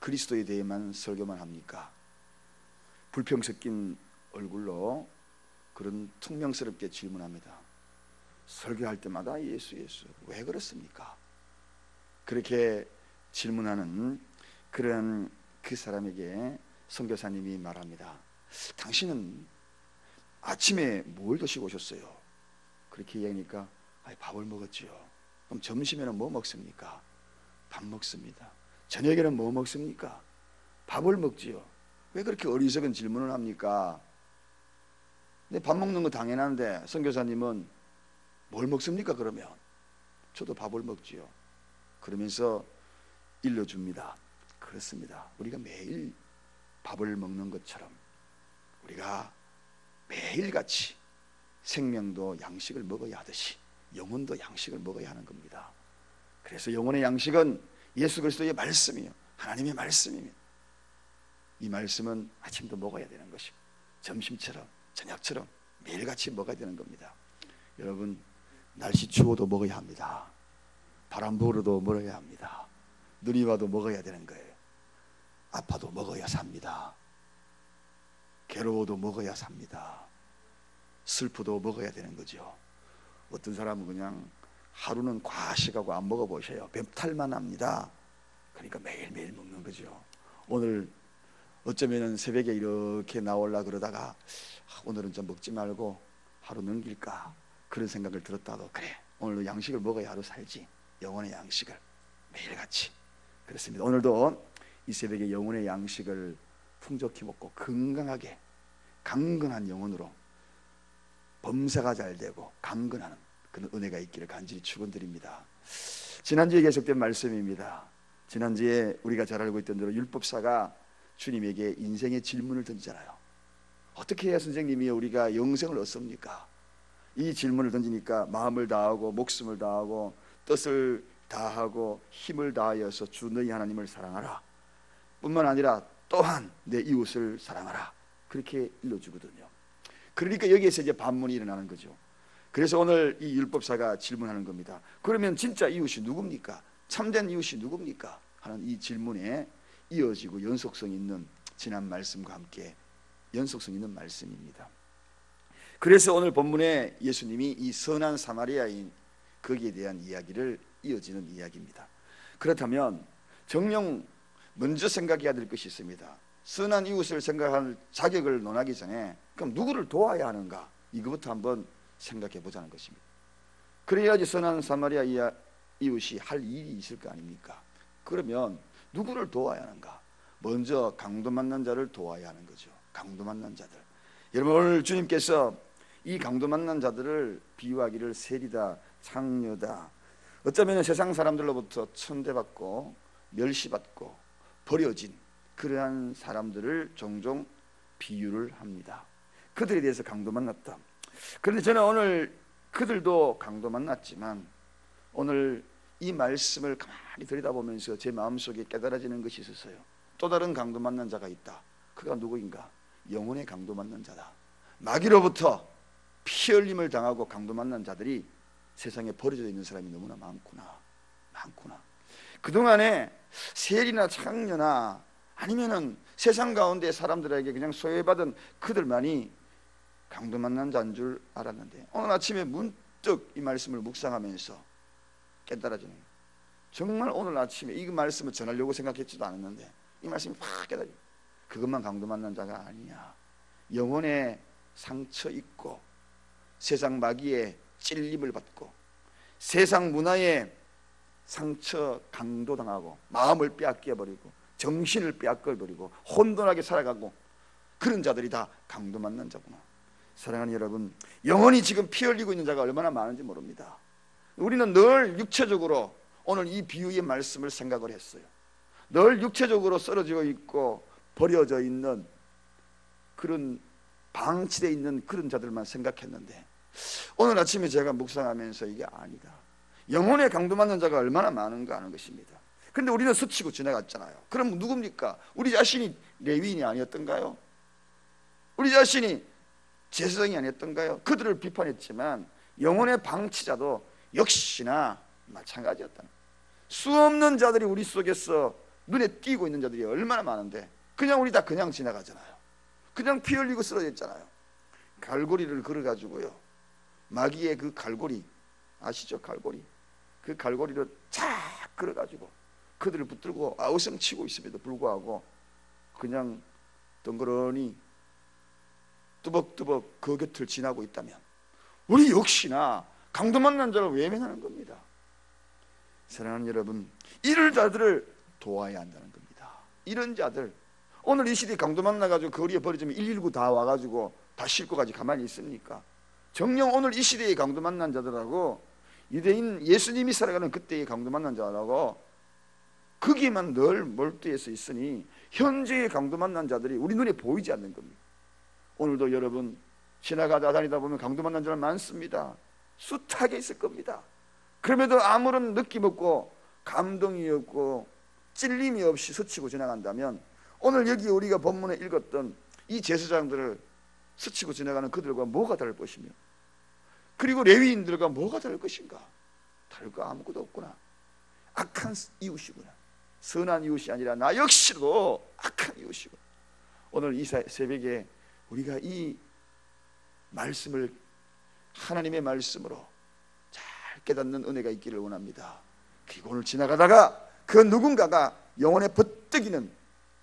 그리스도에 대해만 설교만 합니까? 불평 섞인 얼굴로 그런 퉁명스럽게 질문합니다. 설교할 때마다 예수 예수, 왜 그렇습니까? 그렇게 질문하는 그런 그 사람에게 선교사님이 말합니다. 당신은 아침에 뭘 드시고 오셨어요? 그렇게 얘기하니까 밥을 먹었지요. 그럼 점심에는 뭐 먹습니까? 밥 먹습니다. 저녁에는 뭐 먹습니까? 밥을 먹지요. 왜 그렇게 어리석은 질문을 합니까? 근데 밥 먹는 거 당연한데 선교사님은 뭘 먹습니까? 그러면 저도 밥을 먹지요. 그러면서 일러줍니다. 그렇습니다. 우리가 매일 밥을 먹는 것처럼 우리가 매일같이 생명도 양식을 먹어야 하듯이 영혼도 양식을 먹어야 하는 겁니다. 그래서 영혼의 양식은 예수 그리스도의 말씀이요, 하나님의 말씀입니다. 이 말씀은 아침도 먹어야 되는 것이고 점심처럼 저녁처럼 매일같이 먹어야 되는 겁니다. 여러분, 날씨 추워도 먹어야 합니다. 바람 불어도 먹어야 합니다. 눈이 와도 먹어야 되는 거예요. 아파도 먹어야 삽니다. 괴로워도 먹어야 삽니다. 슬프도 먹어야 되는 거죠. 어떤 사람은 그냥 하루는 과식하고 안 먹어보셔요. 배탈만 납니다. 그러니까 매일매일 먹는 거죠. 오늘 어쩌면 새벽에 이렇게 나오려고 그러다가 오늘은 좀 먹지 말고 하루 넘길까 그런 생각을 들었다도 그래, 오늘도 양식을 먹어야 하루 살지. 영혼의 양식을 매일같이. 그렇습니다. 오늘도 이 새벽에 영혼의 양식을 풍족히 먹고 건강하게 강건한 영혼으로 범사가 잘 되고 강건하는 그런 은혜가 있기를 간절히 축원드립니다. 지난주에 계속된 말씀입니다. 지난주에 우리가 잘 알고 있던 대로 율법사가 주님에게 인생의 질문을 던지잖아요. 어떻게 해야 선생님이 우리가 영생을 얻습니까? 이 질문을 던지니까 마음을 다하고 목숨을 다하고 뜻을 다하고 힘을 다하여서 주 너희 하나님을 사랑하라 뿐만 아니라 또한 내 이웃을 사랑하라, 그렇게 일러주거든요. 그러니까 여기에서 이제 반문이 일어나는 거죠. 그래서 오늘 이 율법사가 질문하는 겁니다. 그러면 진짜 이웃이 누굽니까? 참된 이웃이 누굽니까? 하는 이 질문에 이어지고 연속성 있는 지난 말씀과 함께 연속성 있는 말씀입니다. 그래서 오늘 본문에 예수님이 이 선한 사마리아인 거기에 대한 이야기를 이어지는 이야기입니다. 그렇다면 정녕 먼저 생각해야 될 것이 있습니다. 선한 이웃을 생각할 자격을 논하기 전에 그럼 누구를 도와야 하는가, 이것부터 한번 생각해 보자는 것입니다. 그래야지 선한 사마리아 이웃이 할 일이 있을 거 아닙니까? 그러면 누구를 도와야 하는가? 먼저 강도 만난 자를 도와야 하는 거죠. 강도 만난 자들. 여러분, 오늘 주님께서 이 강도 만난 자들을 비유하기를 세리다, 창녀다, 어쩌면 세상 사람들로부터 천대받고 멸시받고 버려진 그러한 사람들을 종종 비유를 합니다. 그들에 대해서 강도 만났다. 그런데 저는 오늘 그들도 강도 만났지만 오늘 이 말씀을 가만히 들여다보면서 제 마음속에 깨달아지는 것이 있었어요. 또 다른 강도 만난 자가 있다. 그가 누구인가? 영혼의 강도 만난 자다. 마귀로부터 피 흘림을 당하고 강도 만난 자들이 세상에 버려져 있는 사람이 너무나 많구나. 그동안에 세리나 창녀나 아니면은 세상 가운데 사람들에게 그냥 소외받은 그들만이 강도 만난 자인 줄 알았는데 오늘 아침에 문득 이 말씀을 묵상하면서 깨달아지는 거예요. 정말 오늘 아침에 이 말씀을 전하려고 생각했지도 않았는데 이 말씀이 확 깨달아요. 그것만 강도 만난 자가 아니냐. 영혼에 상처 있고 세상 마귀의 찔림을 받고 세상 문화에 상처 강도당하고 마음을 빼앗겨버리고 정신을 빼앗겨버리고 혼돈하게 살아가고 그런 자들이 다 강도 만난 자구나. 사랑하는 여러분, 영혼이 지금 피 흘리고 있는 자가 얼마나 많은지 모릅니다. 우리는 늘 육체적으로 오늘 이 비유의 말씀을 생각을 했어요. 늘 육체적으로 쓰러져 있고 버려져 있는 그런 방치되어 있는 그런 자들만 생각했는데 오늘 아침에 제가 묵상하면서 이게 아니다. 영혼의 강도 맞는 자가 얼마나 많은가 하는 것입니다. 그런데 우리는 스치고 지나갔잖아요. 그럼 누굽니까? 우리 자신이 레위인이 아니었던가요? 우리 자신이 제사장이 아니었던가요? 그들을 비판했지만 영혼의 방치자도 역시나 마찬가지였다는, 수없는 자들이 우리 속에서 눈에 띄고 있는 자들이 얼마나 많은데 그냥 우리 다 그냥 지나가잖아요. 그냥 피 흘리고 쓰러져 있잖아요. 갈고리를 걸어가지고요, 마귀의 그 갈고리 아시죠? 갈고리, 그 갈고리를 착 걸어가지고 그들을 붙들고 아우성치고 있음에도 불구하고 그냥 덩그러니 뚜벅뚜벅 그 곁을 지나고 있다면 우리 역시나 강도 만난 자를 외면하는 겁니다. 사랑하는 여러분, 이런 자들을 도와야 한다는 겁니다. 이런 자들, 오늘 이 시대에 강도 만나가지고 거리에 버려지면 119 다 와가지고 다 싣고까지 가만히 있습니까? 정녕 오늘 이 시대의 강도 만난 자들하고 유대인 예수님이 살아가는 그때의 강도 만난 자라고 거기에만 늘 몰두해서 있으니 현재의 강도 만난 자들이 우리 눈에 보이지 않는 겁니다. 오늘도 여러분 지나가다 다니다 보면 강도 만난 자들 많습니다. 숱하게 있을 겁니다. 그럼에도 아무런 느낌 없고 감동이 없고 찔림이 없이 스치고 지나간다면 오늘 여기 우리가 본문에 읽었던 이 제사장들을 스치고 지나가는 그들과 뭐가 다를 것이며, 그리고 레위인들과 뭐가 다를 것인가? 다를 거 아무것도 없구나. 악한 이웃이구나. 선한 이웃이 아니라 나 역시도 악한 이웃이구나. 오늘 이 새벽에 우리가 이 말씀을 하나님의 말씀으로 잘 깨닫는 은혜가 있기를 원합니다. 그리고 오늘 지나가다가 그 누군가가 영혼에 버뜩이는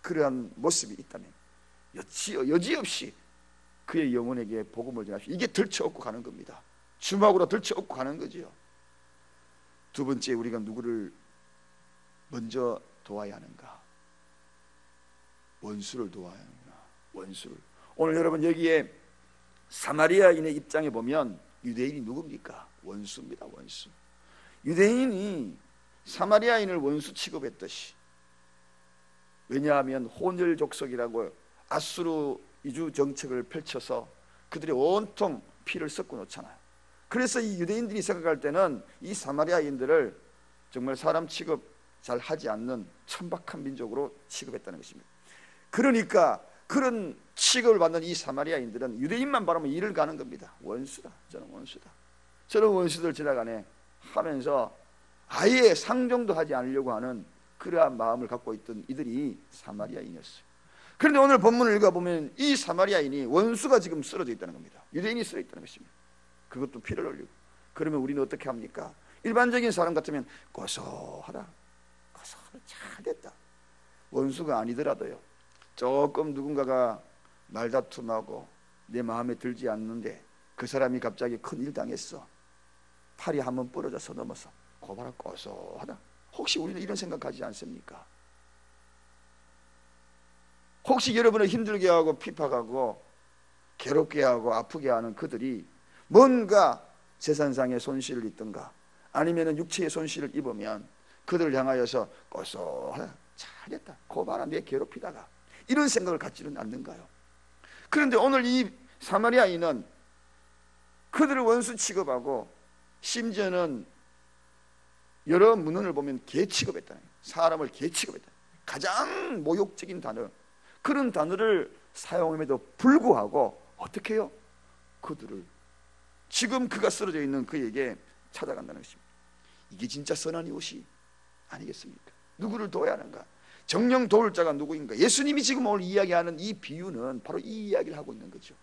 그러한 모습이 있다면 여지없이 그의 영혼에게 복음을 전하십시오. 이게 들쳐업고 가는 겁니다. 주먹으로 들쳐업고 가는 거지요. 두 번째, 우리가 누구를 먼저 도와야 하는가? 원수를 도와야 하는구나. 원수를. 오늘 여러분 여기에 사마리아인의 입장에 보면 유대인이 누굽니까? 원수입니다. 원수. 유대인이 사마리아인을 원수 취급했듯이, 왜냐하면 혼혈 족속이라고 아수르 이주 정책을 펼쳐서 그들이 온통 피를 섞어 놓잖아요. 그래서 이 유대인들이 생각할 때는 이 사마리아인들을 정말 사람 취급 잘 하지 않는 천박한 민족으로 취급했다는 것입니다. 그러니까 그런 취급을 받는 이 사마리아인들은 유대인만 바라보면 이를 가는 겁니다. 원수다, 저는 원수다, 저는 원수들 지나가네 하면서 아예 상종도 하지 않으려고 하는 그러한 마음을 갖고 있던 이들이 사마리아인이었어요. 그런데 오늘 본문을 읽어보면 이 사마리아인이 원수가 지금 쓰러져 있다는 겁니다. 유대인이 쓰러져 있다는 것입니다. 그것도 피를 흘리고. 그러면 우리는 어떻게 합니까? 일반적인 사람 같으면 고소하다, 잘 됐다. 원수가 아니더라도요, 조금 누군가가 말다툼하고 내 마음에 들지 않는데 그 사람이 갑자기 큰일 당했어, 팔이 한번 부러져서 넘어서 고바라 고소하다. 혹시 우리는 이런 생각하지 않습니까? 혹시 여러분을 힘들게 하고 핍박하고 괴롭게 하고 아프게 하는 그들이 뭔가 재산상의 손실을 입든가 아니면 육체의 손실을 입으면 그들을 향하여서 고소하다, 잘했다, 고봐라 내 괴롭히다가, 이런 생각을 갖지는 않는가요? 그런데 오늘 이 사마리아인은 그들을 원수 취급하고 심지어는 여러 문헌을 보면 개 취급했다는 거예요. 사람을 개 취급했다. 가장 모욕적인 단어, 그런 단어를 사용함에도 불구하고 어떻게 해요? 그들을 지금 그가 쓰러져 있는 그에게 찾아간다는 것입니다. 이게 진짜 선한 이웃이 아니겠습니까? 누구를 도와야 하는가? 정령 도울 자가 누구인가? 예수님이 지금 오늘 이야기하는 이 비유는 바로 이 이야기를 하고 있는 거죠.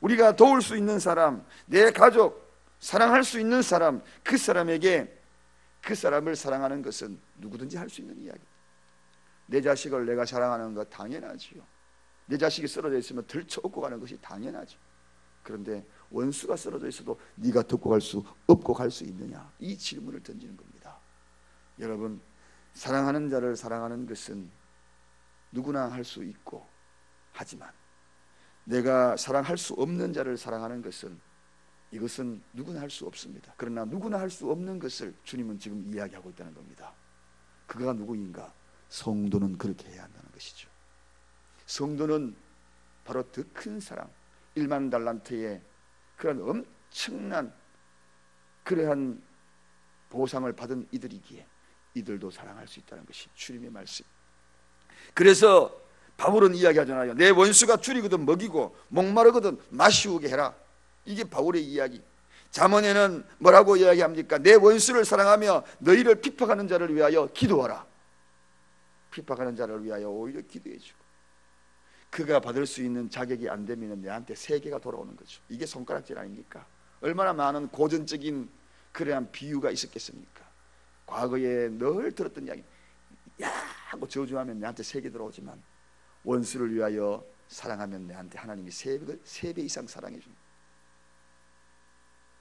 우리가 도울 수 있는 사람, 내 가족, 사랑할 수 있는 사람, 그 사람에게 그 사람을 사랑하는 것은 누구든지 할 수 있는 이야기입니다. 내 자식을 내가 사랑하는 것 당연하지요. 내 자식이 쓰러져 있으면 들쳐업고 가는 것이 당연하죠. 그런데 원수가 쓰러져 있어도 네가 덮고 갈 수 없고 갈 수 있느냐, 이 질문을 던지는 겁니다. 여러분, 사랑하는 자를 사랑하는 것은 누구나 할 수 있고, 하지만 내가 사랑할 수 없는 자를 사랑하는 것은, 이것은 누구나 할 수 없습니다. 그러나 누구나 할 수 없는 것을 주님은 지금 이야기하고 있다는 겁니다. 그가 누구인가? 성도는 그렇게 해야 한다는 것이죠. 성도는 바로 더 큰 사랑, 1만 달란트의 그런 엄청난 그러한 보상을 받은 이들이기에 이들도 사랑할 수 있다는 것이 주님의 말씀. 그래서 바울은 이야기하잖아요. 내 원수가 줄이거든 먹이고 목마르거든 마시우게 해라. 이게 바울의 이야기. 잠언에는 뭐라고 이야기합니까? 내 원수를 사랑하며 너희를 핍박하는 자를 위하여 기도하라. 핍박하는 자를 위하여 오히려 기도해주고, 그가 받을 수 있는 자격이 안 되면 내한테 세계가 돌아오는 거죠. 이게 손가락질 아닙니까? 얼마나 많은 고전적인 그러한 비유가 있었겠습니까? 과거에 늘 들었던 이야기, 야 하고 저주하면 내한테 세계 들어오지만 원수를 위하여 사랑하면 내한테 하나님이 3배 이상 사랑해 줍니다.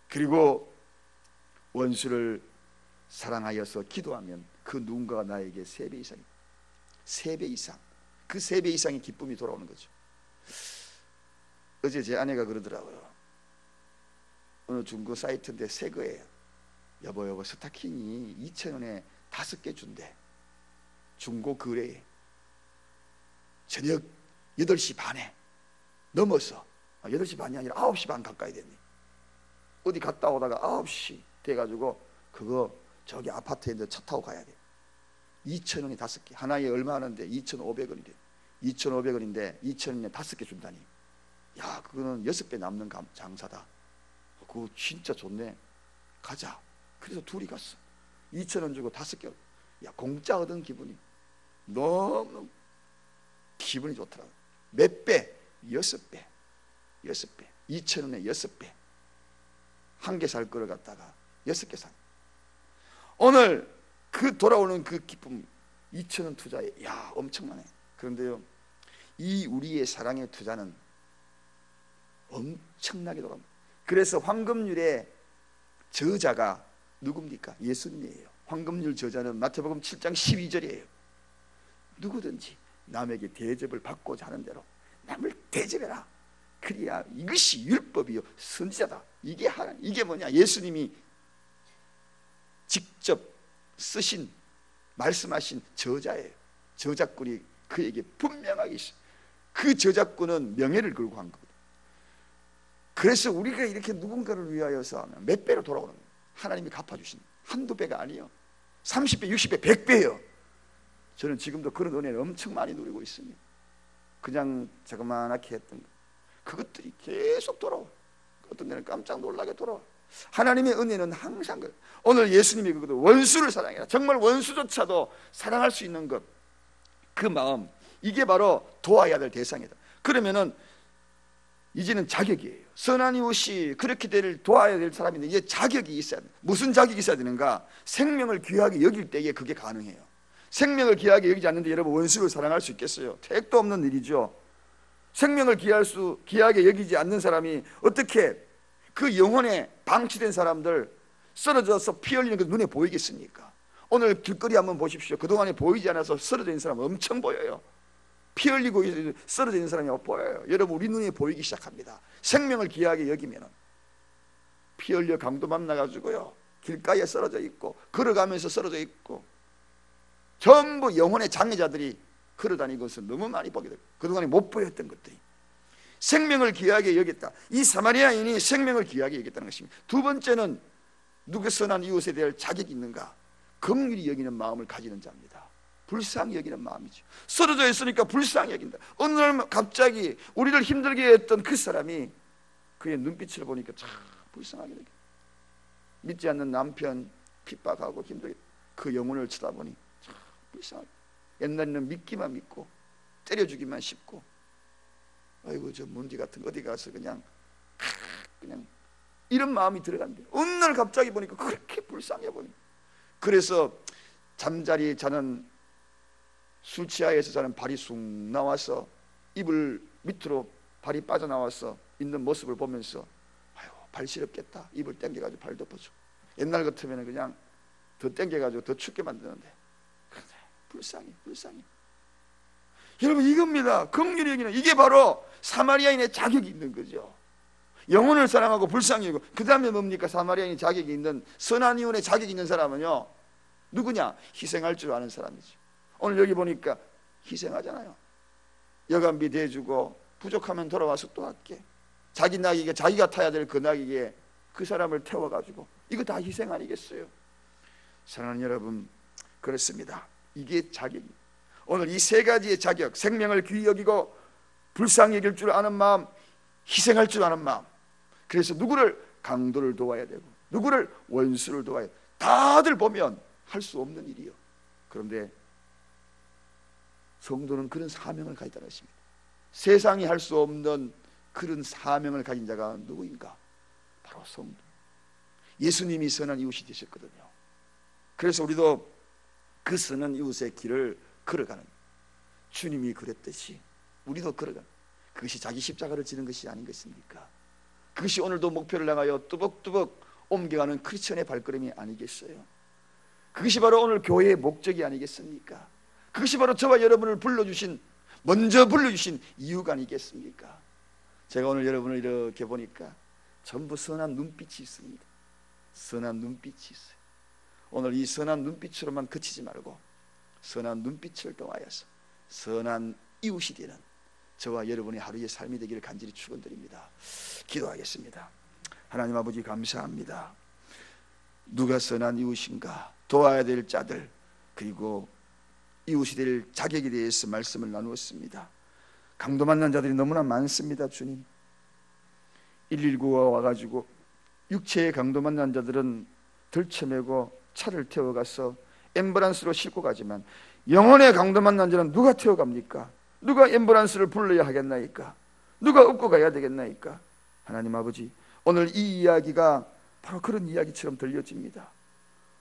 그리고 원수를 사랑하여서 기도하면 그 누군가가 나에게 3배 이상, 3배 이상, 그 3배 이상의 기쁨이 돌아오는 거죠. 어제 제 아내가 그러더라고요. 어느 중고 사이트인데 새 거예요. 여보 스타킹이 2,000원에 5개 준대. 중고 거래에 저녁 8시 반에 넘어서, 8시 반이 아니라 9시 반 가까이 됐네. 어디 갔다 오다가 9시 돼가지고 그거 저기 아파트에 있는 차 타고 가야 돼. 2,000원이 5개, 하나에 얼마 하는데 2,500원이래. 2,500원인데 2,000원에 5개 준다니. 야, 그거는 6배 남는 장사다. 그거 진짜 좋네. 가자. 그래서 둘이 갔어. 2,000원 주고 5개. 야, 공짜 얻은 기분이 너무 기분이 좋더라고. 몇 배? 6배. 6배. 2,000원에 6배. 한 개 살 거를 갖다가 6개 산. 오늘 그 돌아오는 그 기쁨, 2,000원 투자에 야 엄청나네. 그런데요, 이 우리의 사랑의 투자는 엄청나게 돌아옵니다. 그래서 황금률의 저자가 누굽니까? 예수님이에요. 황금률 저자는 마태복음 7장 12절이에요. 누구든지 남에게 대접을 받고자 하는 대로 남을 대접해라. 그래야 이것이 율법이요 선지자다. 이게 뭐냐? 예수님이 직접 쓰신, 말씀하신 저자예요. 저작권이 그에게 분명하게 있어요. 그 저작권은 명예를 걸고 한 거거든요. 그래서 우리가 이렇게 누군가를 위하여서 하면 몇 배로 돌아오는 거예요. 하나님이 갚아주신, 한두 배가 아니에요. 30배, 60배, 100배예요. 저는 지금도 그런 은혜를 엄청 많이 누리고 있습니다. 그냥 자그마하게 했던 거, 그것들이 계속 돌아와요. 어떤 데는 깜짝 놀라게 돌아와요. 하나님의 은혜는 항상 그래요. 오늘 예수님이 그것도 원수를 사랑해라. 정말 원수조차도 사랑할 수 있는 것, 그 마음, 이게 바로 도와야 될 대상이다. 그러면은 이제는 자격이에요. 선한 이웃이 그렇게 도와야 될 사람인데 이제 자격이 있어야 돼. 무슨 자격이 있어야 되는가? 생명을 귀하게 여길 때에 그게 가능해요. 생명을 귀하게 여기지 않는데 여러분 원수를 사랑할 수 있겠어요? 택도 없는 일이죠. 생명을 귀하게 여기지 않는 사람이 어떻게 그 영혼에 방치된 사람들 쓰러져서 피 흘리는 게 눈에 보이겠습니까? 오늘 길거리 한번 보십시오. 그동안에 보이지 않아서 쓰러져 있는 사람 엄청 보여요. 피 흘리고 쓰러져 있는 사람이 보여요. 여러분 우리 눈에 보이기 시작합니다. 생명을 귀하게 여기면 피 흘려 강도 만나가지고요 길가에 쓰러져 있고 걸어가면서 쓰러져 있고 전부 영혼의 장애자들이 걸어다니는 것을 너무 많이 보게 되고 그동안에 못 보였던 것들이 생명을 귀하게 여겼다. 이 사마리아인이 생명을 귀하게 여겼다는 것입니다. 두 번째는 누가 선한 이웃에 대할 자격이 있는가? 긍휼히 여기는 마음을 가지는 자입니다. 불쌍히 여기는 마음이죠. 쓰러져 있으니까 불쌍히 여긴다. 어느 날 갑자기 우리를 힘들게 했던 그 사람이 그의 눈빛을 보니까 참 불쌍하게 느껴. 믿지 않는 남편 핍박하고 힘들게 그 영혼을 쳐다보니 참 불쌍하게. 옛날에는 믿기만 믿고 때려주기만 쉽고 아이고 저 문디 같은 거 어디 가서 그냥 이런 마음이 들어간대요. 어느 날 갑자기 보니까 그렇게 불쌍해 보이는. 그래서 잠자리 자는 술 취하에서 자는 발이 쑥 나와서 이불 밑으로 발이 빠져나와서 있는 모습을 보면서 아유 발 시렵겠다. 이불 당겨가지고 발 덮어줘. 옛날 같으면 그냥 더 당겨가지고 더 춥게 만드는데 불쌍해. 여러분 이겁니다. 긍휼히 여기는 이게 바로 사마리아인의 자격이 있는 거죠. 영혼을 사랑하고 불쌍히 여기고 그 다음에 뭡니까? 사마리아인의 자격이 있는 선한 이웃의 자격이 있는 사람은요 누구냐? 희생할 줄 아는 사람이죠. 오늘 여기 보니까 희생하잖아요. 여간비 대주고 부족하면 돌아와서 또 할게. 자기 나귀가 자기가 타야 될 그 나귀에 그 사람을 태워가지고 이거 다 희생 아니겠어요? 사랑하는 여러분 그렇습니다. 이게 자격이. 오늘 이 세 가지의 자격, 생명을 귀히 여기고 불쌍히 여길 줄 아는 마음, 희생할 줄 아는 마음. 그래서 누구를 강도를 도와야 되고 누구를 원수를 도와야 돼. 다들 보면 할 수 없는 일이요. 그런데 성도는 그런 사명을 가졌다는 것입니다. 세상이 할 수 없는 그런 사명을 가진 자가 누구인가? 바로 성도. 예수님이 선한 이웃이 되셨거든요. 그래서 우리도 그 선한 이웃의 길을 걸어가는, 주님이 그랬듯이 우리도 걸어가는, 그것이 자기 십자가를 지는 것이 아닌 것입니까? 그것이 오늘도 목표를 향하여 뚜벅뚜벅 옮겨가는 크리스천의 발걸음이 아니겠어요? 그것이 바로 오늘 교회의 목적이 아니겠습니까? 그것이 바로 저와 여러분을 먼저 불러주신 이유가 아니겠습니까? 제가 오늘 여러분을 이렇게 보니까 전부 선한 눈빛이 있습니다. 선한 눈빛이 있어요. 오늘 이 선한 눈빛으로만 그치지 말고 선한 눈빛을 통하여서 선한 이웃이 되는 저와 여러분의 하루의 삶이 되기를 간절히 축원드립니다. 기도하겠습니다. 하나님 아버지, 감사합니다. 누가 선한 이웃인가, 도와야 될 자들, 그리고 이웃이 될 자격에 대해서 말씀을 나누었습니다. 강도 만난 자들이 너무나 많습니다. 주님, 119가 와가지고 육체의 강도 만난 자들은 들쳐매고 차를 태워가서 앰뷸런스로 싣고 가지만 영혼의 강도 만난 자는 누가 태워갑니까? 누가 앰뷸런스를 불러야 하겠나이까? 누가 업고 가야 되겠나이까? 하나님 아버지, 오늘 이 이야기가 바로 그런 이야기처럼 들려집니다.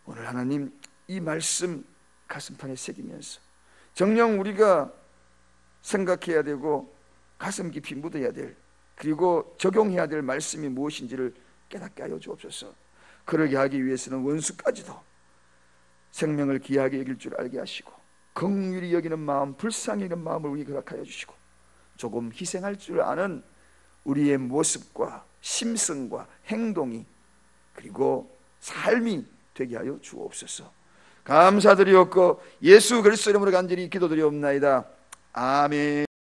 오늘 하나님, 이 말씀 가슴판에 새기면서 정녕 우리가 생각해야 되고 가슴 깊이 묻어야 될, 그리고 적용해야 될 말씀이 무엇인지를 깨닫게 하여 주옵소서. 그러게 하기 위해서는 원수까지도 생명을 귀하게 여길 줄 알게 하시고, 긍휼히 여기는 마음, 불쌍히 여기는 마음을 우리 허락하여 주시고, 조금 희생할 줄 아는 우리의 모습과 심성과 행동이, 그리고 삶이 되게 하여 주옵소서. 감사드리옵고 예수 그리스도 이름으로 간절히 기도드리옵나이다. 아멘.